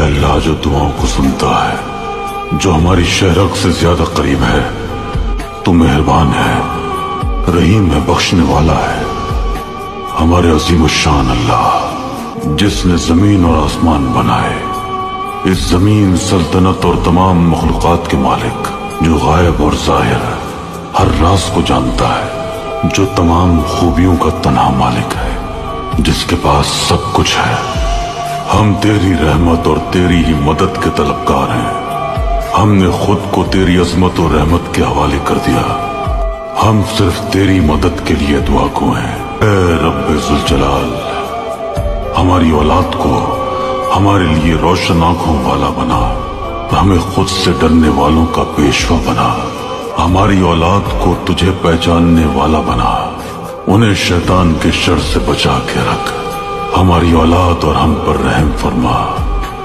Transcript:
اللہ جو دعاؤں کو سنتا ہے، جو ہماری شہرک سے زیادہ قریب ہے، تو مہربان ہے، رحیم ہے، بخشنے والا ہے۔ ہمارے عظیم الشان اللہ جس نے زمین اور آسمان بنائے، اس زمین، سلطنت اور تمام مخلوقات کے مالک، جو غائب اور ظاہر ہر راز کو جانتا ہے، جو تمام خوبیوں کا تنہا مالک ہے، جس کے پاس سب کچھ ہے۔ ہم تیری رحمت اور تیری ہی مدد کے طلبگار ہیں۔ ہم نے خود کو تیری عظمت اور رحمت کے حوالے کر دیا۔ ہم صرف تیری مدد کے لیے دعا گو ہیں۔ اے رب ذوالجلال، ہماری اولاد کو ہمارے لیے روشن آنکھوں والا بنا، ہمیں خود سے ڈرنے والوں کا پیشوا بنا، ہماری اولاد کو تجھے پہچاننے والا بنا، انہیں شیطان کے شر سے بچا کے رکھ۔ ہماری اولاد اور ہم پر رحم فرما۔